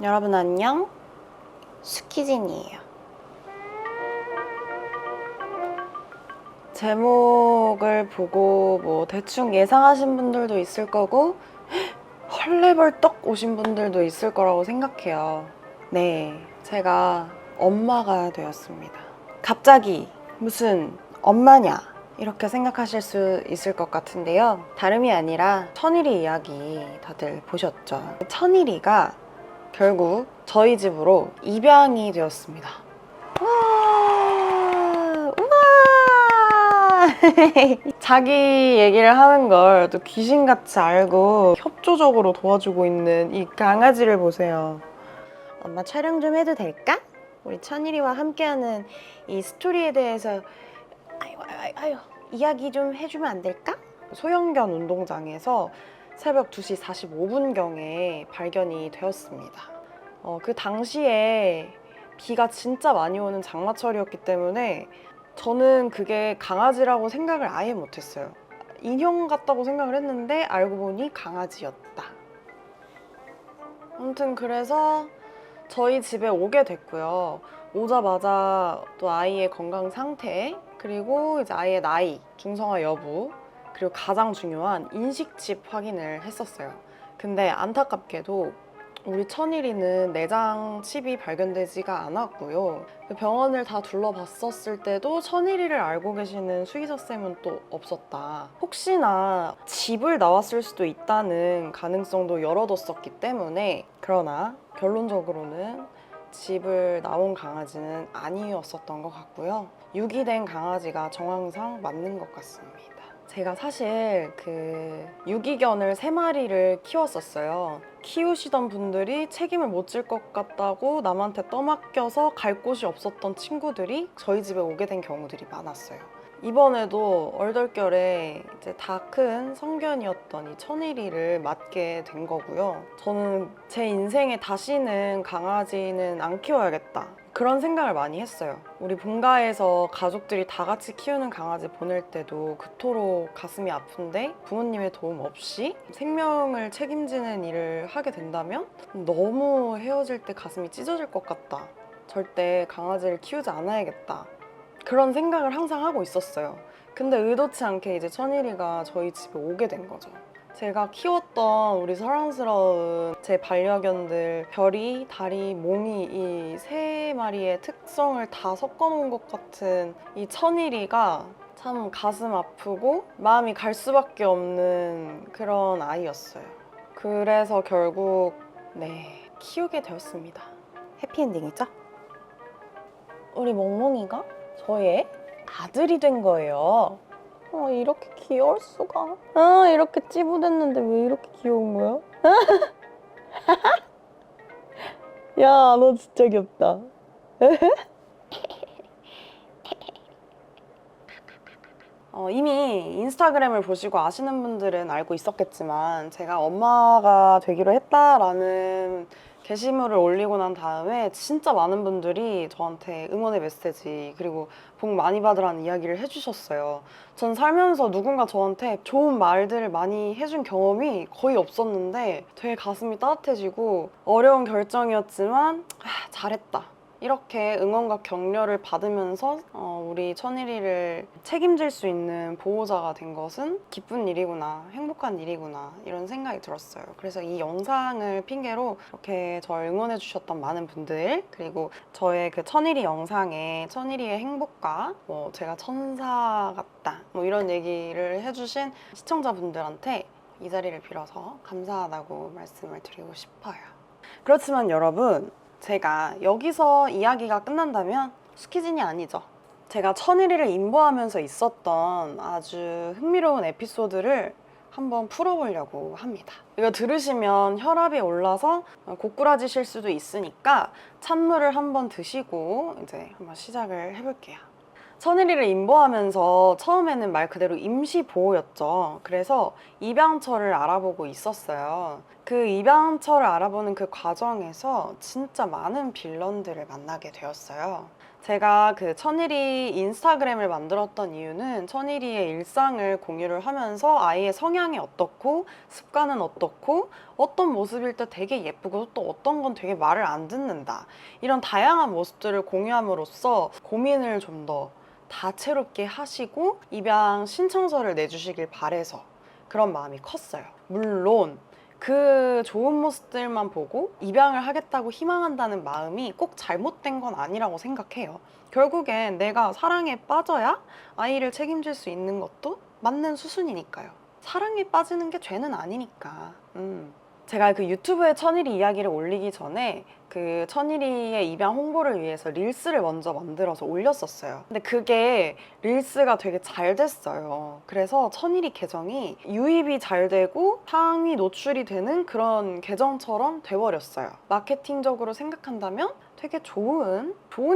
여러분 안녕, 스키진이에요. 제목을 보고 뭐 대충 예상하신 분들도 있을 거고 헐레벌떡 오신 분들도 있을 거라고 생각해요. 네, 제가 엄마가 되었습니다. 갑자기 무슨 엄마냐 이렇게 생각하실 수 있을 것 같은데요. 다름이 아니라 천일이 이야기 다들 보셨죠? 천일이가 결국 저희 집으로 입양이 되었습니다. 우와! 우와! 자기 얘기를 하는 걸 또 귀신같이 알고 협조적으로 도와주고 있는 이 강아지를 보세요. 엄마 촬영 좀 해도 될까? 우리 천일이와 함께하는 이 스토리에 대해서 아유, 이야기 좀 해주면 안 될까? 소형견 운동장에서 새벽 2시 45분경에 발견이 되었습니다. 그 당시에 비가 진짜 많이 오는 장마철이었기 때문에 저는 그게 강아지라고 생각을 아예 못했어요. 인형 같다고 생각을 했는데 알고 보니 강아지였다. 아무튼 그래서 저희 집에 오게 됐고요. 오자마자 또 아이의 건강 상태, 그리고 이제 아이의 나이, 중성화 여부, 그리고 가장 중요한 인식칩 확인을 했었어요. 근데 안타깝게도 우리 천일이는 내장 칩이 발견되지가 않았고요. 병원을 다 둘러봤었을 때도 천일이를 알고 계시는 수의사쌤은 또 없었다. 혹시나 집을 나왔을 수도 있다는 가능성도 열어뒀었기 때문에, 그러나 결론적으로는 집을 나온 강아지는 아니었었던 것 같고요. 유기된 강아지가 정황상 맞는 것 같습니다. 제가 사실 그 유기견을 3마리를 키웠었어요. 키우시던 분들이 책임을 못 질 것 같다고 남한테 떠맡겨서 갈 곳이 없었던 친구들이 저희 집에 오게 된 경우들이 많았어요. 이번에도 얼떨결에 이제 다 큰 성견이었던 이 천일이를 맡게 된 거고요. 저는 제 인생에 다시는 강아지는 안 키워야겠다, 그런 생각을 많이 했어요. 우리 본가에서 가족들이 다 같이 키우는 강아지 보낼 때도 그토록 가슴이 아픈데 부모님의 도움 없이 생명을 책임지는 일을 하게 된다면 너무 헤어질 때 가슴이 찢어질 것 같다. 절대 강아지를 키우지 않아야겠다. 그런 생각을 항상 하고 있었어요. 근데 의도치 않게 이제 천일이가 저희 집에 오게 된 거죠. 제가 키웠던 우리 사랑스러운 제 반려견들 별이, 다리, 몽이 이 3마리의 특성을 다 섞어놓은 것 같은 이 천일이가 참 가슴 아프고 마음이 갈 수밖에 없는 그런 아이였어요. 그래서 결국 키우게 되었습니다. 해피엔딩이죠? 우리 몽몽이가 저의 아들이 된 거예요. 이렇게 귀여울 수가. 이렇게 찌부됐는데 왜 이렇게 귀여운 거야? 야, 너 진짜 귀엽다. 이미 인스타그램을 보시고 아시는 분들은 알고 있었겠지만 제가 엄마가 되기로 했다라는 게시물을 올리고 난 다음에 진짜 많은 분들이 저한테 응원의 메시지, 그리고 복 많이 받으라는 이야기를 해주셨어요. 전 살면서 누군가 저한테 좋은 말들을 많이 해준 경험이 거의 없었는데 되게 가슴이 따뜻해지고, 어려운 결정이었지만 잘했다, 이렇게 응원과 격려를 받으면서 우리 천일이를 책임질 수 있는 보호자가 된 것은 기쁜 일이구나, 행복한 일이구나, 이런 생각이 들었어요. 그래서 이 영상을 핑계로 이렇게 저를 응원해 주셨던 많은 분들, 그리고 저의 그 천일이 영상에 천일이의 행복과 뭐 제가 천사 같다 뭐 이런 얘기를 해주신 시청자분들한테 이 자리를 빌어서 감사하다고 말씀을 드리고 싶어요. 그렇지만 여러분, 제가 여기서 이야기가 끝난다면 스키진이 아니죠. 제가 천일이를 인보하면서 있었던 아주 흥미로운 에피소드를 한번 풀어보려고 합니다. 이거 들으시면 혈압이 올라서 고꾸라지실 수도 있으니까 찬물을 한번 드시고 이제 한번 시작을 해볼게요. 천일이를 인보하면서 처음에는 말 그대로 임시보호였죠. 그래서 입양처를 알아보고 있었어요. 그 입양처를 알아보는 그 과정에서 진짜 많은 빌런들을 만나게 되었어요. 제가 그 천일이 인스타그램을 만들었던 이유는 천일이의 일상을 공유를 하면서 아이의 성향이 어떻고 습관은 어떻고 어떤 모습일 때 되게 예쁘고 또 어떤 건 되게 말을 안 듣는다, 이런 다양한 모습들을 공유함으로써 고민을 좀 더 다채롭게 하시고 입양 신청서를 내주시길 바래서 그런 마음이 컸어요. 물론 그 좋은 모습들만 보고 입양을 하겠다고 희망한다는 마음이 꼭 잘못된 건 아니라고 생각해요. 결국엔 내가 사랑에 빠져야 아이를 책임질 수 있는 것도 맞는 수순이니까요. 사랑에 빠지는 게 죄는 아니니까. 제가 그 유튜브에 천일이 이야기를 올리기 전에 그 천일이의 입양 홍보를 위해서 릴스를 먼저 만들어서 올렸었어요. 근데 그게 릴스가 되게 잘 됐어요. 그래서 천일이 계정이 유입이 잘 되고 상위 노출이 되는 그런 계정처럼 돼버렸어요. 마케팅적으로 생각한다면 되게 좋은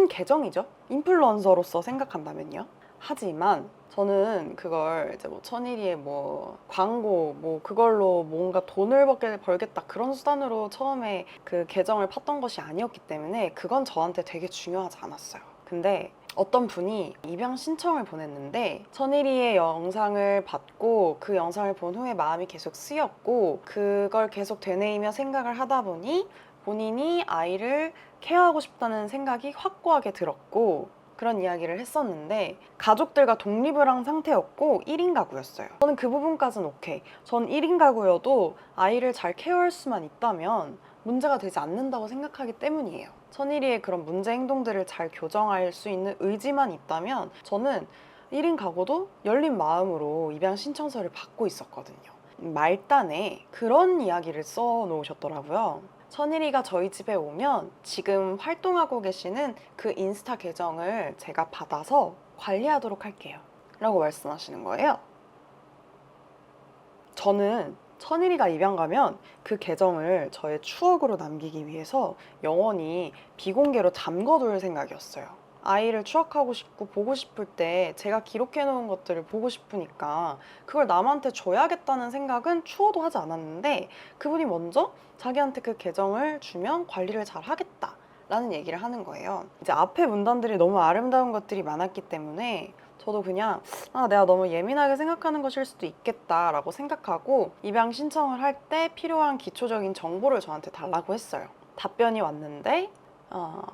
계정이죠. 인플루언서로서 생각한다면요. 하지만 저는 그걸 이제 뭐 천일이의 뭐 광고 뭐 그걸로 뭔가 돈을 벌겠다 그런 수단으로 처음에 그 계정을 팠던 것이 아니었기 때문에 그건 저한테 되게 중요하지 않았어요. 근데 어떤 분이 입양 신청을 보냈는데 천일이의 영상을 받고 그 영상을 본 후에 마음이 계속 쓰였고 그걸 계속 되뇌이며 생각을 하다 보니 본인이 아이를 케어하고 싶다는 생각이 확고하게 들었고 그런 이야기를 했었는데 가족들과 독립을 한 상태였고 1인 가구였어요. 저는 그 부분까지는 오케이. 전 1인 가구여도 아이를 잘 케어할 수만 있다면 문제가 되지 않는다고 생각하기 때문이에요. 천일이의 그런 문제 행동들을 잘 교정할 수 있는 의지만 있다면 저는 1인 가구도 열린 마음으로 입양 신청서를 받고 있었거든요. 말단에 그런 이야기를 써놓으셨더라고요. 천일이가 저희 집에 오면 지금 활동하고 계시는 그 인스타 계정을 제가 받아서 관리하도록 할게요 라고 말씀하시는 거예요. 저는 천일이가 입양 가면 그 계정을 저의 추억으로 남기기 위해서 영원히 비공개로 잠궈둘 생각이었어요. 아이를 추억하고 싶고 보고 싶을 때 제가 기록해 놓은 것들을 보고 싶으니까 그걸 남한테 줘야겠다는 생각은 추호도 하지 않았는데 그분이 먼저 자기한테 그 계정을 주면 관리를 잘 하겠다 라는 얘기를 하는 거예요. 이제 앞에 문단들이 너무 아름다운 것들이 많았기 때문에 저도 그냥 내가 너무 예민하게 생각하는 것일 수도 있겠다라고 생각하고 입양 신청을 할 때 필요한 기초적인 정보를 저한테 달라고 했어요. 답변이 왔는데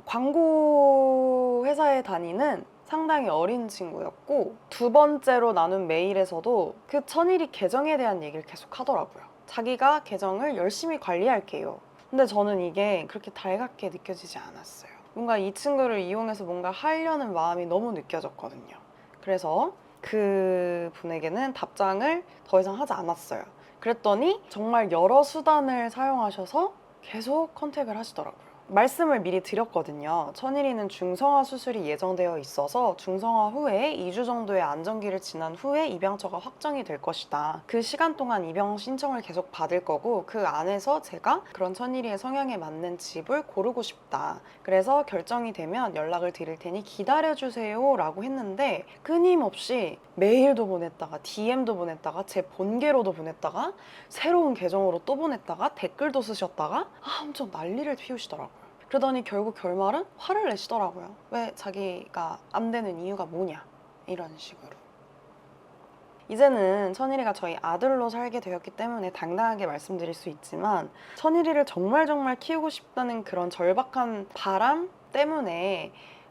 광고 회사에 다니는 상당히 어린 친구였고 두 번째로 나눈 메일에서도 그 천일이 계정에 대한 얘기를 계속 하더라고요. 자기가 계정을 열심히 관리할게요. 근데 저는 이게 그렇게 달갑게 느껴지지 않았어요. 뭔가 이 친구를 이용해서 뭔가 하려는 마음이 너무 느껴졌거든요. 그래서 그 분에게는 답장을 더 이상 하지 않았어요. 그랬더니 정말 여러 수단을 사용하셔서 계속 컨택을 하시더라고요. 말씀을 미리 드렸거든요. 천일이는 중성화 수술이 예정되어 있어서 중성화 후에 2주 정도의 안정기를 지난 후에 입양처가 확정이 될 것이다. 그 시간 동안 입양 신청을 계속 받을 거고 그 안에서 제가 그런 천일이의 성향에 맞는 집을 고르고 싶다. 그래서 결정이 되면 연락을 드릴 테니 기다려주세요 라고 했는데 끊임없이 메일도 보냈다가 DM도 보냈다가 제 본계로도 보냈다가 새로운 계정으로 또 보냈다가 댓글도 쓰셨다가 엄청 난리를 피우시더라고요. 그러더니 결국 결말은 화를 내시더라고요. 왜 자기가 안 되는 이유가 뭐냐 이런 식으로. 이제는 천일이가 저희 아들로 살게 되었기 때문에 당당하게 말씀드릴 수 있지만 천일이를 정말 키우고 싶다는 그런 절박한 바람 때문에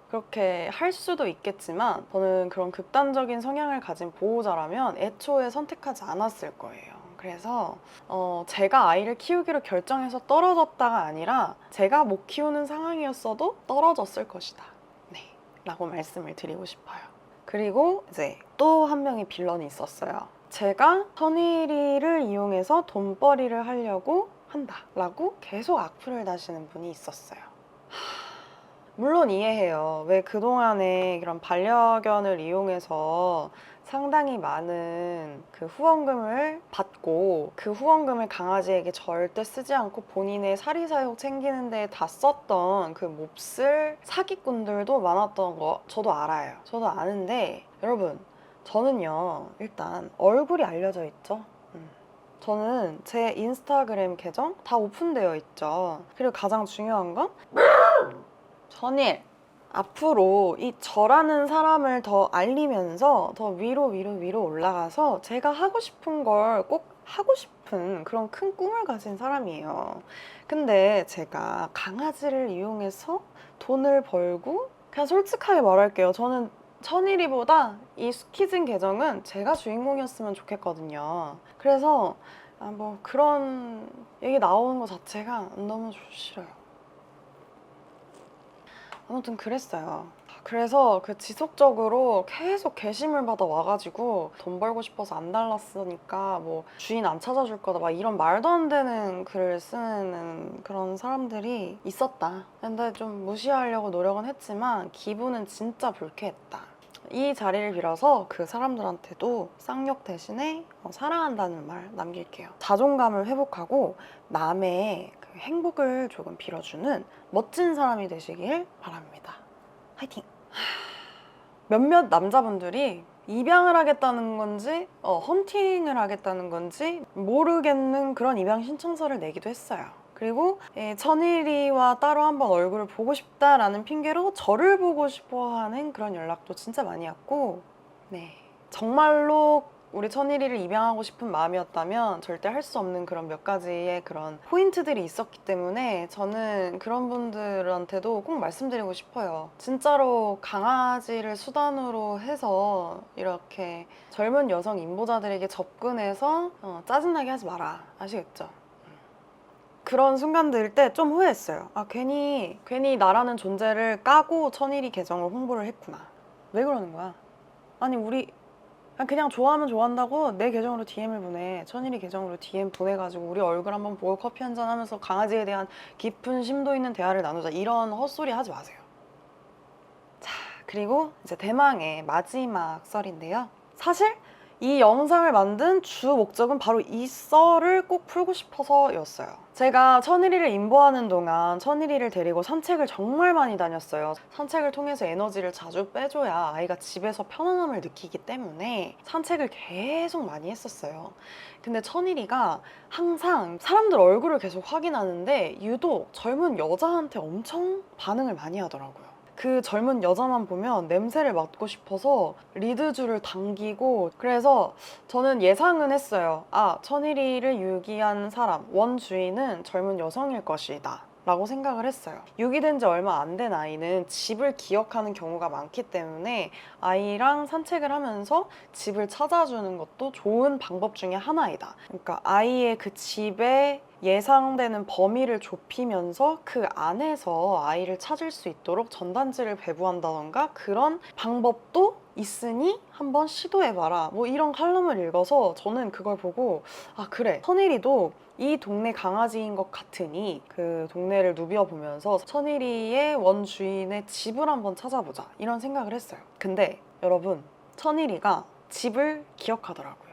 그렇게 할 수도 있겠지만 저는 그런 극단적인 성향을 가진 보호자라면 애초에 선택하지 않았을 거예요. 그래서 제가 아이를 키우기로 결정해서 떨어졌다가 아니라 제가 못 키우는 상황이었어도 떨어졌을 것이다. 네, 라고 말씀을 드리고 싶어요. 그리고 이제 또 한 명의 빌런이 있었어요. 제가 천일이를 이용해서 돈벌이를 하려고 한다 라고 계속 악플을 다시는 분이 있었어요. 물론 이해해요. 왜 그동안에 그런 반려견을 이용해서 상당히 많은 그 후원금을 받고 그 후원금을 강아지에게 절대 쓰지 않고 본인의 사리사욕 챙기는 데 다 썼던 그 몹쓸 사기꾼들도 많았던 거 저도 알아요. 저도 아는데 여러분 저는요 일단 얼굴이 알려져 있죠. 저는 제 인스타그램 계정 다 오픈되어 있죠. 그리고 가장 중요한 건 천일 앞으로 이 저라는 사람을 더 알리면서 더 위로 올라가서 제가 하고 싶은 걸 꼭 하고 싶은 그런 큰 꿈을 가진 사람이에요. 근데 제가 강아지를 이용해서 돈을 벌고, 그냥 솔직하게 말할게요. 저는 천일이보다 이 스키즌 계정은 제가 주인공이었으면 좋겠거든요. 그래서 뭐 그런 얘기 나오는 것 자체가 너무 싫어요. 아무튼 그랬어요. 그래서 그 지속적으로 계속 게시물 받아 와가지고 돈 벌고 싶어서 안 달랐으니까 뭐 주인 안 찾아줄 거다 막 이런 말도 안 되는 글을 쓰는 그런 사람들이 있었다. 근데 좀 무시하려고 노력은 했지만 기분은 진짜 불쾌했다. 이 자리를 빌어서 그 사람들한테도 쌍욕 대신에 사랑한다는 말 남길게요. 자존감을 회복하고 남의 그 행복을 조금 빌어주는 멋진 사람이 되시길 바랍니다. 화이팅! 몇몇 남자분들이 입양을 하겠다는 건지 헌팅을 하겠다는 건지 모르겠는 그런 입양 신청서를 내기도 했어요. 그리고 천일이와 따로 한번 얼굴을 보고 싶다라는 핑계로 저를 보고 싶어하는 그런 연락도 진짜 많이 왔고, 네, 정말로 우리 천일이를 입양하고 싶은 마음이었다면 절대 할 수 없는 그런 몇 가지의 그런 포인트들이 있었기 때문에 저는 그런 분들한테도 꼭 말씀드리고 싶어요. 진짜로 강아지를 수단으로 해서 이렇게 젊은 여성 임보자들에게 접근해서 짜증나게 하지 마라. 아시겠죠? 그런 순간들 때 좀 후회했어요. 아, 괜히 나라는 존재를 까고 천일이 계정을 홍보를 했구나. 왜 그러는 거야? 아니, 우리 그냥 좋아하면 좋아한다고 내 계정으로 DM을 보내. 천일이 계정으로 DM 보내가지고 우리 얼굴 한번 보고 커피 한잔 하면서 강아지에 대한 깊은 심도 있는 대화를 나누자. 이런 헛소리 하지 마세요. 자, 그리고 이제 대망의 마지막 썰인데요. 사실 이 영상을 만든 주 목적은 바로 이 썰을 꼭 풀고 싶어서였어요. 제가 천일이를 임보하는 동안 천일이를 데리고 산책을 정말 많이 다녔어요. 산책을 통해서 에너지를 자주 빼줘야 아이가 집에서 편안함을 느끼기 때문에 산책을 계속 많이 했었어요. 근데 천일이가 항상 사람들 얼굴을 계속 확인하는데 유독 젊은 여자한테 엄청 반응을 많이 하더라고요. 그 젊은 여자만 보면 냄새를 맡고 싶어서 리드줄을 당기고, 그래서 저는 예상은 했어요. 아, 천일이를 유기한 사람, 원주인은 젊은 여성일 것이다 라고 생각을 했어요. 유기된 지 얼마 안 된 아이는 집을 기억하는 경우가 많기 때문에 아이랑 산책을 하면서 집을 찾아주는 것도 좋은 방법 중에 하나이다. 그러니까 아이의 그 집에 예상되는 범위를 좁히면서 그 안에서 아이를 찾을 수 있도록 전단지를 배부한다던가 그런 방법도 있으니 한번 시도해봐라. 뭐 이런 칼럼을 읽어서 저는 그걸 보고 아, 그래, 천일이도 이 동네 강아지인 것 같으니 그 동네를 누벼보면서 천일이의 원주인의 집을 한번 찾아보자 이런 생각을 했어요. 근데 여러분, 천일이가 집을 기억하더라고요.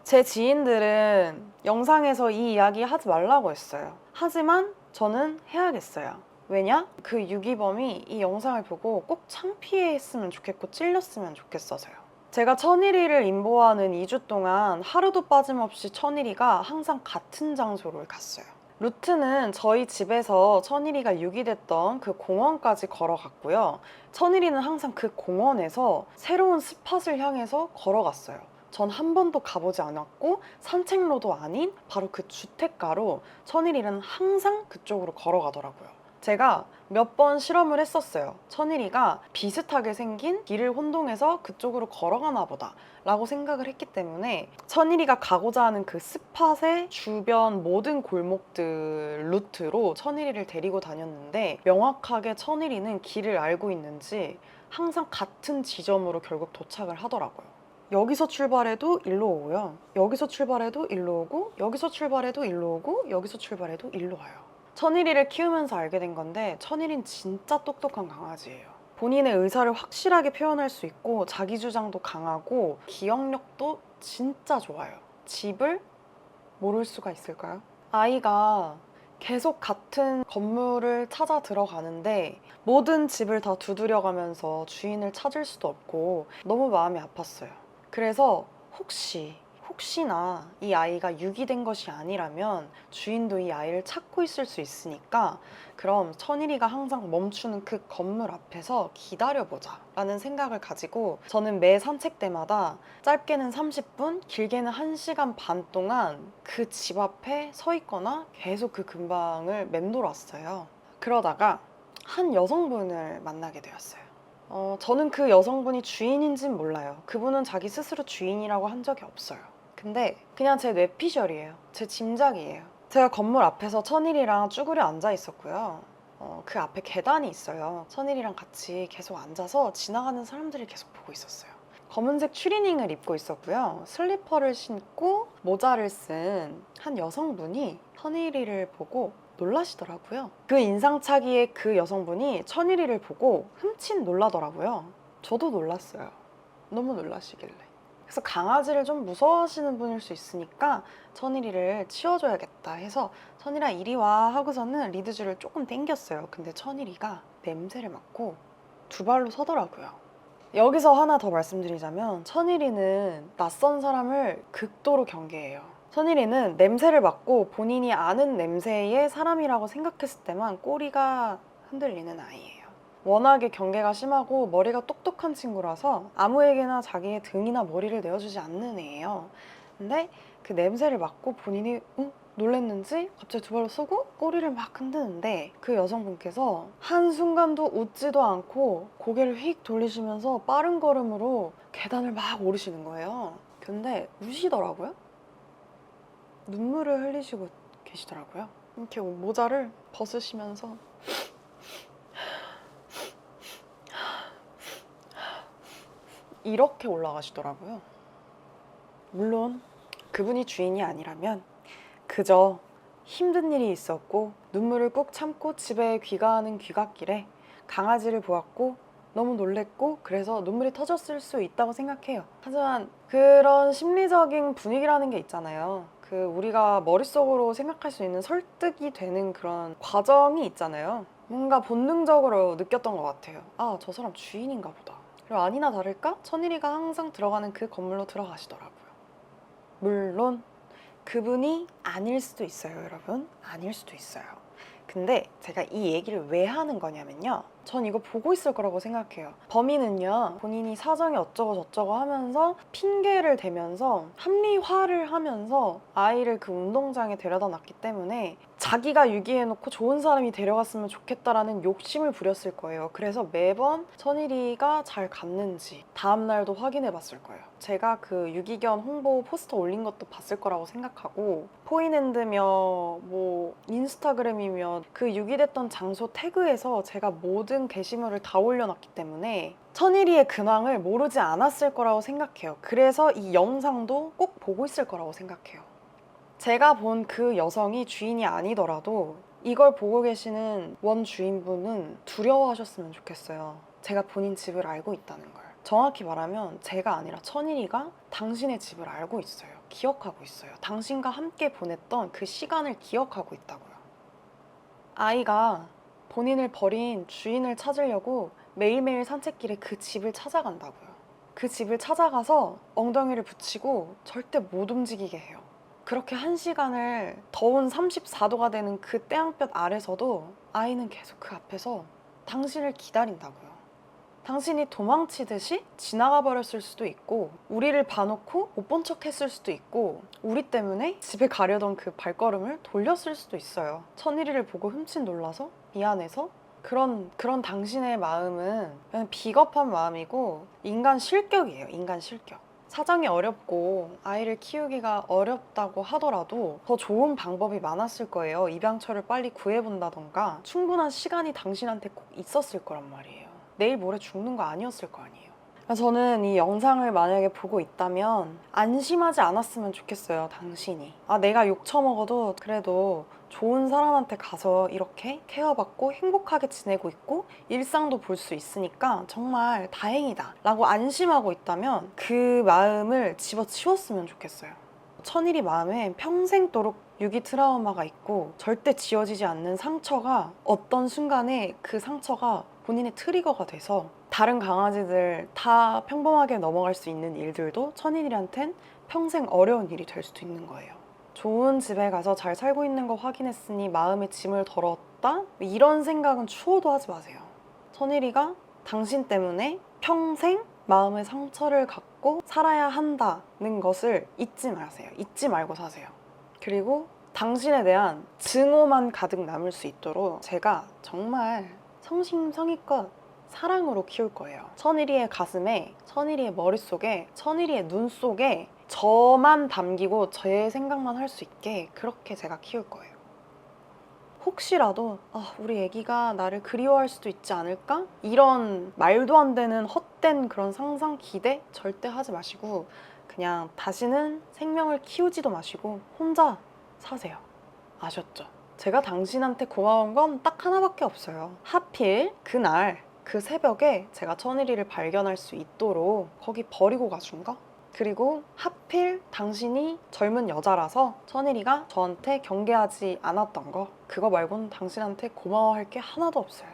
제 지인들은 영상에서 이 이야기 하지 말라고 했어요. 하지만 저는 해야겠어요. 왜냐? 그 유기범이 이 영상을 보고 꼭 창피했으면 좋겠고 찔렸으면 좋겠어서요. 제가 천일이를 임보하는 2주 동안 하루도 빠짐없이 천일이가 항상 같은 장소를 갔어요. 루트는 저희 집에서 천일이가 유기됐던 그 공원까지 걸어갔고요. 천일이는 항상 그 공원에서 새로운 스팟을 향해서 걸어갔어요. 전 한 번도 가보지 않았고 산책로도 아닌 바로 그 주택가로 천일이는 항상 그쪽으로 걸어가더라고요. 제가 몇 번 실험을 했었어요. 천일이가 비슷하게 생긴 길을 혼동해서 그쪽으로 걸어가나 보다 라고 생각을 했기 때문에 천일이가 가고자 하는 그 스팟의 주변 모든 골목들 루트로 천일이를 데리고 다녔는데 명확하게 천일이는 길을 알고 있는지 항상 같은 지점으로 결국 도착을 하더라고요. 여기서 출발해도 일로 오고요. 여기서 출발해도 일로 오고, 여기서 출발해도 일로 오고, 여기서 출발해도 일로 와요. 천일이를 키우면서 알게 된 건데 천일이는 진짜 똑똑한 강아지예요. 본인의 의사를 확실하게 표현할 수 있고 자기 주장도 강하고 기억력도 진짜 좋아요. 집을 모를 수가 있을까요? 아이가 계속 같은 건물을 찾아 들어가는데 모든 집을 다 두드려가면서 주인을 찾을 수도 없고 너무 마음이 아팠어요. 그래서 혹시나 이 아이가 유기된 것이 아니라면 주인도 이 아이를 찾고 있을 수 있으니까 그럼 천일이가 항상 멈추는 그 건물 앞에서 기다려보자 라는 생각을 가지고 저는 매 산책 때마다 짧게는 30분, 길게는 1시간 반 동안 그 집 앞에 서 있거나 계속 그 근방을 맴돌았어요. 그러다가 한 여성분을 만나게 되었어요. 저는 그 여성분이 주인인진 몰라요. 그분은 자기 스스로 주인이라고 한 적이 없어요. 근데 그냥 제 뇌피셜이에요. 제 짐작이에요. 제가 건물 앞에서 천일이랑 쭈그려 앉아 있었고요. 그 앞에 계단이 있어요. 천일이랑 같이 계속 앉아서 지나가는 사람들을 계속 보고 있었어요. 검은색 추리닝을 입고 있었고요. 슬리퍼를 신고 모자를 쓴 한 여성분이 천일이를 보고 놀라시더라고요. 그 인상착의의 그 여성분이 천일이를 보고 흠칫 놀라더라고요. 저도 놀랐어요. 너무 놀라시길래. 그래서 강아지를 좀 무서워하시는 분일 수 있으니까 천일이를 치워줘야겠다 해서 천일아 이리 와 하고서는 리드줄을 조금 당겼어요. 근데 천일이가 냄새를 맡고 두 발로 서더라고요. 여기서 하나 더 말씀드리자면 천일이는 낯선 사람을 극도로 경계해요. 천일이는 냄새를 맡고 본인이 아는 냄새의 사람이라고 생각했을 때만 꼬리가 흔들리는 아이예요. 워낙에 경계가 심하고 머리가 똑똑한 친구라서 아무에게나 자기의 등이나 머리를 내어주지 않는 애예요. 근데 그 냄새를 맡고 본인이 놀랬는지 갑자기 두 발로 서고 꼬리를 막 흔드는데 그 여성분께서 한순간도 웃지도 않고 고개를 휙 돌리시면서 빠른 걸음으로 계단을 막 오르시는 거예요. 근데 우시더라고요. 눈물을 흘리시고 계시더라고요. 이렇게 모자를 벗으시면서 이렇게 올라가시더라고요. 물론 그분이 주인이 아니라면 그저 힘든 일이 있었고 눈물을 꾹 참고 집에 귀가하는 귀갓길에 강아지를 보았고 너무 놀랬고 그래서 눈물이 터졌을 수 있다고 생각해요. 하지만 그런 심리적인 분위기라는 게 있잖아요. 그 우리가 머릿속으로 생각할 수 있는 설득이 되는 그런 과정이 있잖아요. 뭔가 본능적으로 느꼈던 것 같아요. 아, 저 사람 주인인가 보다. 그리고 아니나 다를까 천일이가 항상 들어가는 그 건물로 들어가시더라고요. 물론 그분이 아닐 수도 있어요, 여러분. 아닐 수도 있어요. 근데 제가 이 얘기를 왜 하는 거냐면요. 전 이거 보고 있을 거라고 생각해요. 범인은요, 본인이 사정이 어쩌고 저쩌고 하면서 핑계를 대면서 합리화를 하면서 아이를 그 운동장에 데려다 놨기 때문에 자기가 유기해놓고 좋은 사람이 데려갔으면 좋겠다라는 욕심을 부렸을 거예요. 그래서 매번 천일이가 잘 갔는지 다음날도 확인해 봤을 거예요. 제가 그 유기견 홍보 포스터 올린 것도 봤을 거라고 생각하고 포인핸드며 뭐 인스타그램이며 그 유기됐던 장소 태그에서 제가 모든 게시물을 다 올려놨기 때문에 천일이의 근황을 모르지 않았을 거라고 생각해요. 그래서 이 영상도 꼭 보고 있을 거라고 생각해요. 제가 본 그 여성이 주인이 아니더라도 이걸 보고 계시는 원 주인분은 두려워하셨으면 좋겠어요. 제가 본인 집을 알고 있다는 걸. 정확히 말하면 제가 아니라 천일이가 당신의 집을 알고 있어요. 기억하고 있어요. 당신과 함께 보냈던 그 시간을 기억하고 있다고요. 아이가 본인을 버린 주인을 찾으려고 매일매일 산책길에 그 집을 찾아간다고요. 그 집을 찾아가서 엉덩이를 붙이고 절대 못 움직이게 해요. 그렇게 1시간을 더운 34도가 되는 그 태양볕 아래서도 아이는 계속 그 앞에서 당신을 기다린다고요. 당신이 도망치듯이 지나가 버렸을 수도 있고 우리를 봐놓고 못 본 척 했을 수도 있고 우리 때문에 집에 가려던 그 발걸음을 돌렸을 수도 있어요. 천일이를 보고 흠칫 놀라서 미안해서 그런 당신의 마음은 그냥 비겁한 마음이고 인간 실격이에요. 인간 실격. 사정이 어렵고 아이를 키우기가 어렵다고 하더라도 더 좋은 방법이 많았을 거예요. 입양처를 빨리 구해본다던가 충분한 시간이 당신한테 꼭 있었을 거란 말이에요. 내일 모레 죽는 거 아니었을 거 아니에요. 저는 이 영상을 만약에 보고 있다면 안심하지 않았으면 좋겠어요. 당신이. 아, 내가 욕 처먹어도 그래도 좋은 사람한테 가서 이렇게 케어받고 행복하게 지내고 있고 일상도 볼 수 있으니까 정말 다행이다 라고 안심하고 있다면 그 마음을 집어치웠으면 좋겠어요. 천일이 마음에 평생도록 유기 트라우마가 있고 절대 지워지지 않는 상처가 어떤 순간에 그 상처가 본인의 트리거가 돼서 다른 강아지들 다 평범하게 넘어갈 수 있는 일들도 천일이한텐 평생 어려운 일이 될 수도 있는 거예요. 좋은 집에 가서 잘 살고 있는 거 확인했으니 마음의 짐을 덜었다? 이런 생각은 추호도 하지 마세요. 천일이가 당신 때문에 평생 마음의 상처를 갖고 살아야 한다는 것을 잊지 마세요. 잊지 말고 사세요. 그리고 당신에 대한 증오만 가득 남을 수 있도록 제가 정말 성심성의껏 사랑으로 키울 거예요. 천일이의 가슴에, 천일이의 머릿속에, 천일이의 눈 속에 저만 담기고 제 생각만 할 수 있게 그렇게 제가 키울 거예요. 혹시라도 우리 애기가 나를 그리워할 수도 있지 않을까? 이런 말도 안 되는 헛된 그런 상상, 기대 절대 하지 마시고 그냥 다시는 생명을 키우지도 마시고 혼자 사세요. 아셨죠? 제가 당신한테 고마운 건 딱 하나밖에 없어요. 하필 그날 그 새벽에 제가 천일이를 발견할 수 있도록 거기 버리고 가준 거? 그리고 하필 당신이 젊은 여자라서 천일이가 저한테 경계하지 않았던 거, 그거 말고는 당신한테 고마워할 게 하나도 없어요.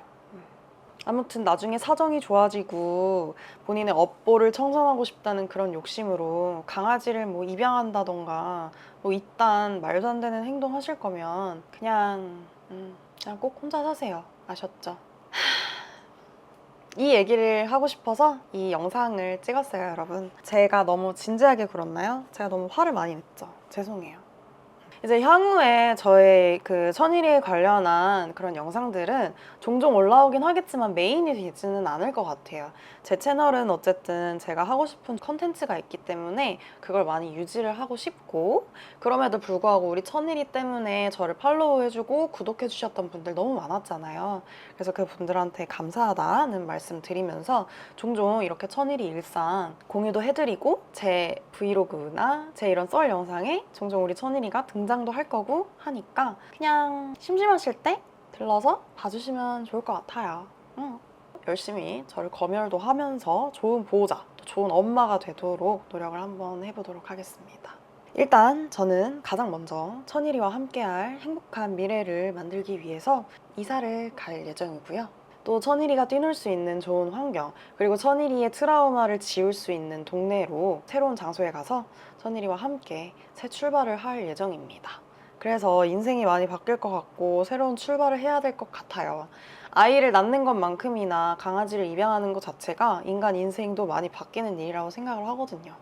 아무튼 나중에 사정이 좋아지고 본인의 업보를 청산하고 싶다는 그런 욕심으로 강아지를 뭐 입양한다던가 뭐 이딴 말도 안 되는 행동 하실 거면 그냥 꼭 혼자 사세요. 아셨죠? 이 얘기를 하고 싶어서 이 영상을 찍었어요, 여러분. 제가 너무 진지하게 굴었나요? 제가 너무 화를 많이 냈죠? 죄송해요. 이제 향후에 저의 그 천일이에 관련한 그런 영상들은 종종 올라오긴 하겠지만 메인이 되지는 않을 것 같아요. 제 채널은 어쨌든 제가 하고 싶은 컨텐츠가 있기 때문에 그걸 많이 유지를 하고 싶고, 그럼에도 불구하고 우리 천일이 때문에 저를 팔로우해주고 구독해주셨던 분들 너무 많았잖아요. 그래서 그분들한테 감사하다는 말씀 드리면서 종종 이렇게 천일이 일상 공유도 해드리고 제 브이로그나 제 이런 썰 영상에 종종 우리 천일이가 등장도 할 거고 하니까 그냥 심심하실 때 들러서 봐주시면 좋을 것 같아요. 열심히 저를 검열도 하면서 좋은 보호자, 또 좋은 엄마가 되도록 노력을 한번 해보도록 하겠습니다. 일단 저는 가장 먼저 천일이와 함께할 행복한 미래를 만들기 위해서 이사를 갈 예정이고요. 또 천일이가 뛰놀 수 있는 좋은 환경, 그리고 천일이의 트라우마를 지울 수 있는 동네로 새로운 장소에 가서 천일이와 함께 새 출발을 할 예정입니다. 그래서 인생이 많이 바뀔 것 같고 새로운 출발을 해야 될 것 같아요. 아이를 낳는 것만큼이나 강아지를 입양하는 것 자체가 인간 인생도 많이 바뀌는 일이라고 생각을 하거든요.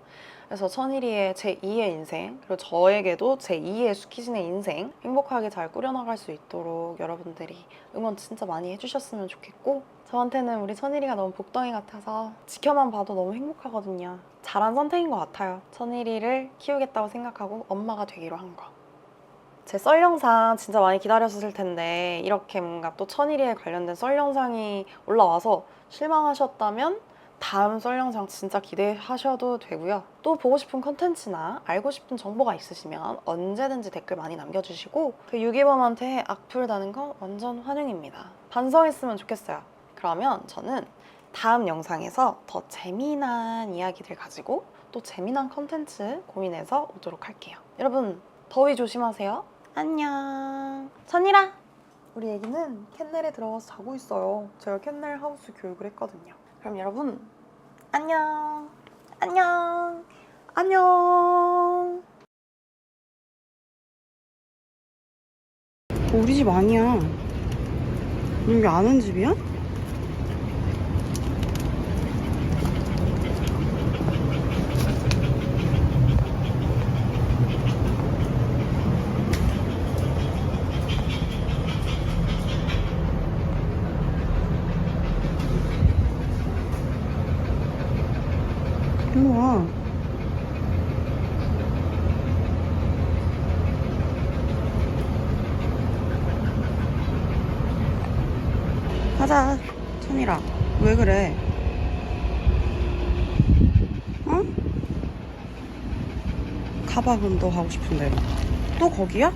그래서 천일이의 제2의 인생, 그리고 저에게도 제2의 수키진의 인생 행복하게 잘 꾸려나갈 수 있도록 여러분들이 응원 진짜 많이 해주셨으면 좋겠고, 저한테는 우리 천일이가 너무 복덩이 같아서 지켜만 봐도 너무 행복하거든요. 잘한 선택인 것 같아요. 천일이를 키우겠다고 생각하고 엄마가 되기로 한 거. 제 썰 영상 진짜 많이 기다렸을 텐데 이렇게 뭔가 또 천일이에 관련된 썰 영상이 올라와서 실망하셨다면 다음 썰 영상 진짜 기대하셔도 되고요. 또 보고 싶은 컨텐츠나 알고 싶은 정보가 있으시면 언제든지 댓글 많이 남겨주시고 그 유기범한테 악플 다는 거 완전 환영입니다. 반성했으면 좋겠어요. 그러면 저는 다음 영상에서 더 재미난 이야기들 가지고 또 재미난 컨텐츠 고민해서 오도록 할게요. 여러분 더위 조심하세요. 안녕. 천일아! 우리 애기는 캔넬에 들어가서 자고 있어요. 제가 캔넬 하우스 교육을 했거든요. 그럼 여러분 안녕. 안녕. 안녕. 우리 집 아니야. 여기 아는 집이야? 일로 와. 가자. 천일아, 왜 그래? 어? 가봐, 그럼 너 가고 싶은 대로. 또 거기야?